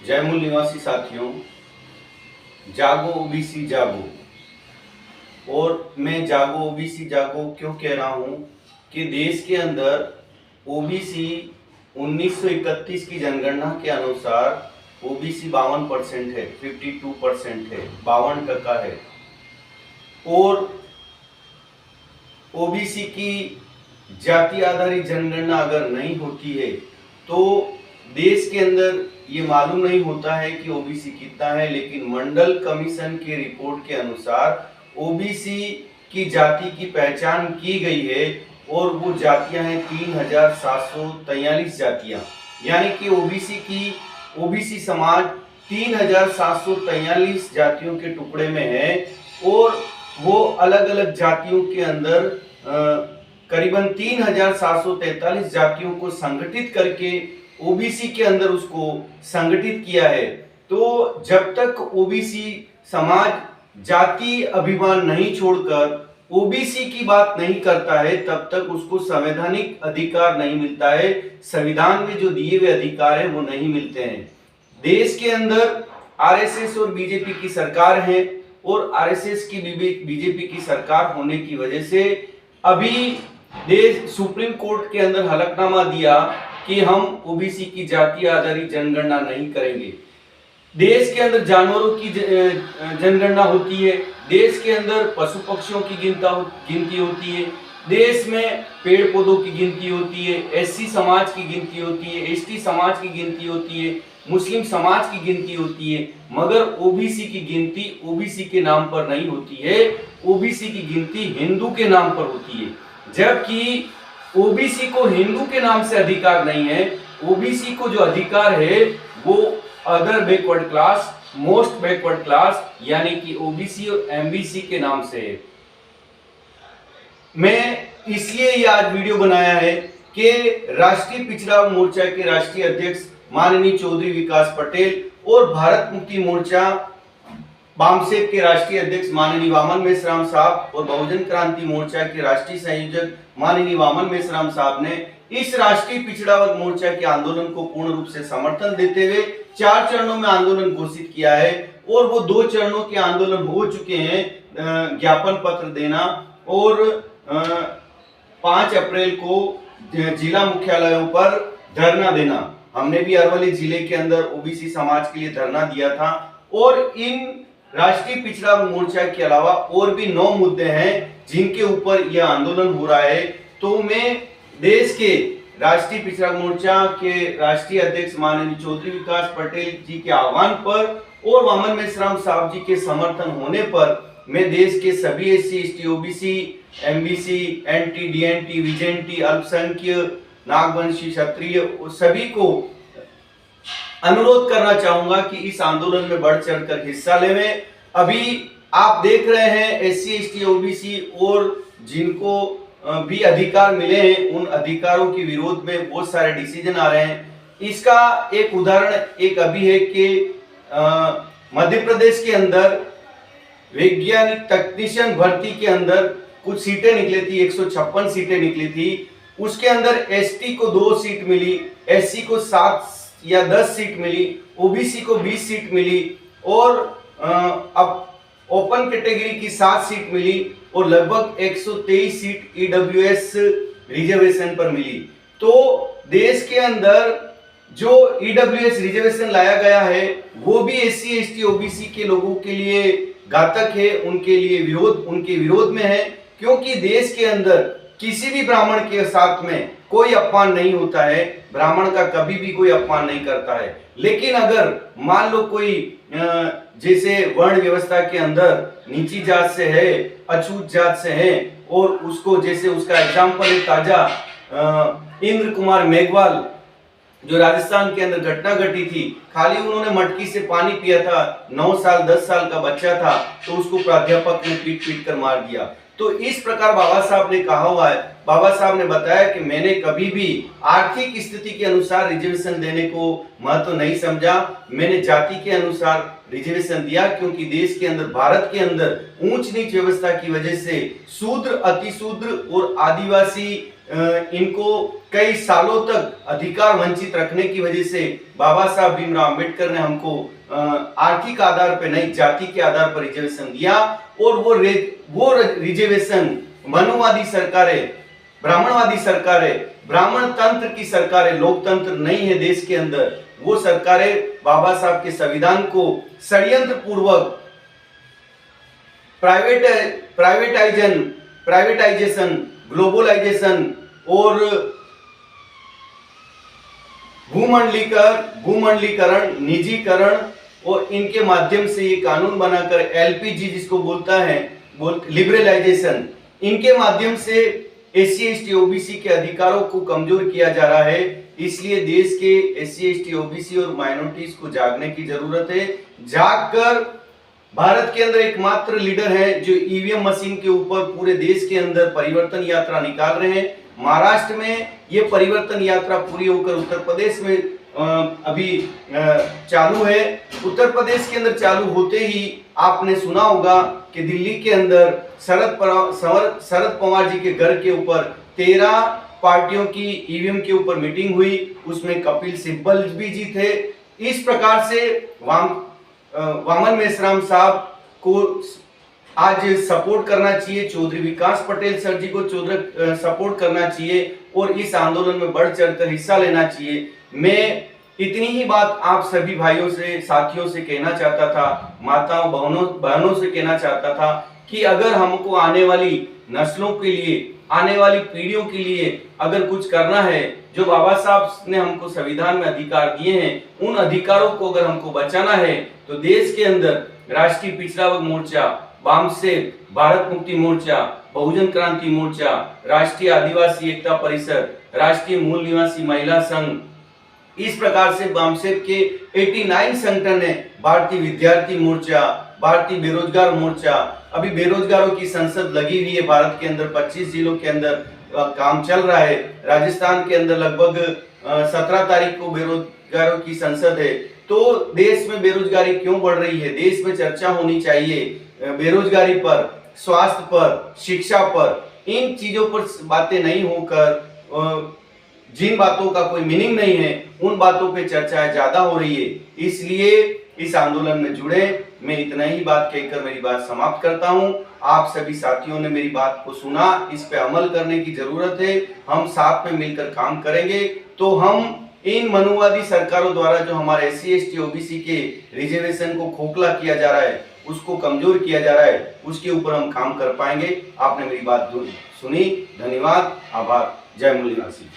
जयमूल निवासी साथियों, जागो ओबीसी जागो। और मैं जागो ओबीसी जागो क्यों कह रहा हूं कि देश के अंदर ओबीसी 1931 की जनगणना के अनुसार ओबीसी 52% है, 52% है, 52% है। और ओबीसी की जाति आधारित जनगणना अगर नहीं होती है तो देश के अंदर ये मालूम नहीं होता है कि ओबीसी कितना है, लेकिन मंडल कमीशन के रिपोर्ट के अनुसार ओबीसी की जाति की पहचान की गई है और वो जातियां हैं 3743 जातियां, यानी कि ओबीसी समाज 3743 जातियों के टुकड़े में है और वो अलग अलग जातियों के अंदर करीबन 3743 जातियों को संगठित करके ओबीसी के अंदर उसको संगठित किया है। तो जब तक ओबीसी समाज जाति अभिमान नहीं छोड़कर ओबीसी की बात नहीं करता है तब तक उसको संवैधानिक अधिकार नहीं मिलता है, संविधान में जो दिए हुए अधिकार है वो नहीं मिलते हैं। देश के अंदर आरएसएस और बीजेपी की सरकार है और आरएसएस की बीजेपी की सरकार होने की वजह से अभी देश सुप्रीम कोर्ट के अंदर हलफनामा दिया कि हम ओबीसी की जाति आधारित जनगणना नहीं करेंगे। देश के अंदर जानवरों की जनगणना होती है, देश के अंदर पशु पक्षियों की गिनती होती है, देश में पेड़ पौधों की गिनती होती है, एससी समाज की गिनती होती है, एसटी समाज की गिनती होती है, मुस्लिम समाज की गिनती होती है, मगर ओबीसी की गिनती ओबीसी के नाम पर नहीं होती है, ओबीसी की गिनती हिंदू के नाम पर होती है। जबकि ओबीसी को हिंदू के नाम से अधिकार नहीं है, ओबीसी को जो अधिकार है वो other backward class, most backward class यानी कि ओबीसी और एमबीसी के नाम से है। मैं इसलिए ये आज वीडियो बनाया है कि राष्ट्रीय पिछड़ा मोर्चा के राष्ट्रीय अध्यक्ष माननीय चौधरी विकास पटेल और भारत मुक्ति मोर्चा बामसेब के राष्ट्रीय अध्यक्ष माननीय वामन मेश्राम साहब और बहुजन क्रांति मोर्चा के राष्ट्रीय संयोजक माननीय वामन मेश्राम साहब ने इस राष्ट्रीय पिछड़ा वर्ग मोर्चा के आंदोलन को पूर्ण रूप से समर्थन देते हुए 4 चरणों में आंदोलन घोषित किया है और वो 2 चरणों के आंदोलन हो चुके हैं। ज्ञापन पत्र देना और 5 अप्रैल को जिला मुख्यालयों पर धरना देना। हमने भी अरवली जिले के अंदर ओबीसी समाज के लिए धरना दिया था और इन राष्ट्रीय पिछड़ा मोर्चा के अलावा और भी 9 मुद्दे हैं जिनके ऊपर यह आंदोलन हो रहा है। तो मैं देश के राष्ट्रीय पिछड़ा मोर्चा के राष्ट्रीय अध्यक्ष माननीय चौधरी विकास पटेल जी के आह्वान पर और वामन मेश्राम साहब जी के समर्थन होने पर मैं देश के सभी SC ST OBC MBC NT DNT VJNT अल्पसंख्यक नागवंशी क्षत्रिय सभी को अनुरोध करना चाहूंगा कि इस आंदोलन में बढ़ चढ़कर हिस्सा लें। अभी आप देख रहे हैं एससी एसटी ओबीसी और जिनको भी अधिकार मिले हैं उन अधिकारों के विरोध में बहुत सारे डिसीजन आ रहे हैं। इसका एक उदाहरण एक अभी है कि मध्य प्रदेश के अंदर वैज्ञानिक तकनीशियन भर्ती के अंदर कुछ सीटें निकली थी, 156 सीटें निकली थी। उसके अंदर एसटी को 2 सीट मिली, एससी को 7 या 10 सीट मिली, ओबीसी को 20 सीट मिली और अब ओपन कैटेगरी की 7 सीट मिली और लगभग 123 सीट ईडब्ल्यूएस रिजर्वेशन पर मिली। तो देश के अंदर जो ईडब्ल्यूएस रिजर्वेशन लाया गया है वो भी एससी एसटी ओबीसी के लोगों के लिए घातक है, उनके विरोध में है, क्योंकि देश के अंदर किसी भी ब्राह्मण के साथ में कोई अपमान नहीं होता है, ब्राह्मण का कभी भी कोई अपमान नहीं करता है। लेकिन अगर मान लो कोई जैसे वर्ण व्यवस्था के अंदर नीची जात से है, अछूत जात से है और उसको जैसे उसका एग्जाम्पल है ताजा इंद्र कुमार मेघवाल जो राजस्थान के अंदर घटना घटी थी, खाली उन्होंने मटकी से पानी पिया था, 9 साल 10 साल का बच्चा था तो उसको प्राध्यापक ने पीट पीट कर मार दिया। तो इस प्रकार बाबा साहब ने कहा हुआ है, बाबा साहब ने बताया कि मैंने कभी भी आर्थिक स्थिति के अनुसार रिजर्वेशन देने को महत्व नहीं समझा, मैंने जाति के अनुसार रिजर्वेशन दिया, क्योंकि देश के अंदर भारत के अंदर ऊंच नीच व्यवस्था की वजह से शूद्र अतिशूद्र और आदिवासी इनको कई सालों तक अधिकार वंचित रखने की वजह से बाबा साहब भीमराव अंबेडकर ने हमको आर्थिक आधार पर नहीं, जाति के आधार पर रिजर्वेशन दिया। और वो रिजर्वेशन मनुवादी सरकारें, ब्राह्मणवादी सरकारें, ब्राह्मण तंत्र की सरकारें, लोकतंत्र नहीं है देश के अंदर, वो सरकारें बाबा साहब के संविधान को षड्यंत्र पूर्वक प्राइवेटाइजेशन, ग्लोबलाइजेशन और भूमंडलीकरण, निजीकरण और इनके माध्यम से ये कानून बनाकर एलपीजी जिसको बोलता है लिबरलाइजेशन, इनके माध्यम से एससी एसटी ओबीसी के अधिकारों को कमजोर किया जा रहा है। इसलिए देश के एससी एसटी ओबीसी और माइनॉरिटीज को जागने की जरूरत है। जागकर भारत के अंदर एकमात्र लीडर है जो ईवीएम मशीन के ऊपर पूरे देश के अंदर परिवर्तन यात्रा निकाल रहे हैं। महाराष्ट्र में ये परिवर्तन यात्रा पूरी होकर उत्तर प्रदेश में अभी चालू है। उत्तर प्रदेश के अंदर चालू होते ही आपने सुना होगा कि दिल्ली के अंदर शरद पवार जी के घर के ऊपर 13 पार्टियों की ईवीएम के ऊपर मीटिंग हुई, उसमें कपिल सिब्बल भी जी थे। इस प्रकार से वामन मेश्राम साहब को आज सपोर्ट करना चाहिए, चौधरी विकास पटेल सर जी को सपोर्ट करना चाहिए और इस आंदोलन में बढ़ चढ़कर हिस्सा लेना चाहिए। मैं इतनी ही बात आप सभी भाइयों से, साथियों से कहना चाहता था, माताओं बहनों से कहना चाहता था कि अगर हमको आने वाली नस्लों के लिए, आने वाली पीढ़ियों के लिए अगर कुछ करना है, जो बाबा साहब ने हमको संविधान में अधिकार दिए हैं, उन अधिकारों को अगर हमको बचाना है तो देश के अंदर राष्ट्रीय पिछड़ा वर्ग मोर्चा, वामसेप, भारत मुक्ति मोर्चा, बहुजन क्रांति मोर्चा, राष्ट्रीय आदिवासी एकता परिषद, राष्ट्रीय मूल निवासी महिला संघ, इस प्रकार से वामसेप के 89 संगठन है, भारतीय विद्यार्थी मोर्चा, भारतीय बेरोजगार मोर्चा, अभी बेरोजगारों की संसद लगी हुई है भारत के अंदर, 25 जिलों के अंदर काम चल रहा है। राजस्थान के अंदर लगभग 17 तारीख को बेरोजगारों की संसद है। तो देश में बेरोजगारी क्यों बढ़ रही है, देश में चर्चा होनी चाहिए बेरोजगारी पर, स्वास्थ्य पर, शिक्षा पर। इन चीजों पर बातें नहीं होकर जिन बातों का कोई मीनिंग नहीं है उन बातों पे चर्चा ज्यादा हो रही है। इसलिए इस आंदोलन में जुड़े। मैं इतना ही बात कहकर मेरी बात समाप्त करता हूं। आप सभी साथियों ने मेरी बात को सुना, इस पे अमल करने की जरूरत है। हम साथ में मिलकर काम करेंगे तो हम इन मनुवादी सरकारों द्वारा जो हमारे एससी एसटी ओबीसी के रिजर्वेशन को खोखला किया जा रहा है, उसको कमजोर किया जा रहा है, उसके ऊपर हम काम कर पाएंगे। आपने मेरी बात सुनी, धन्यवाद, आभार। जय मूल निवासी।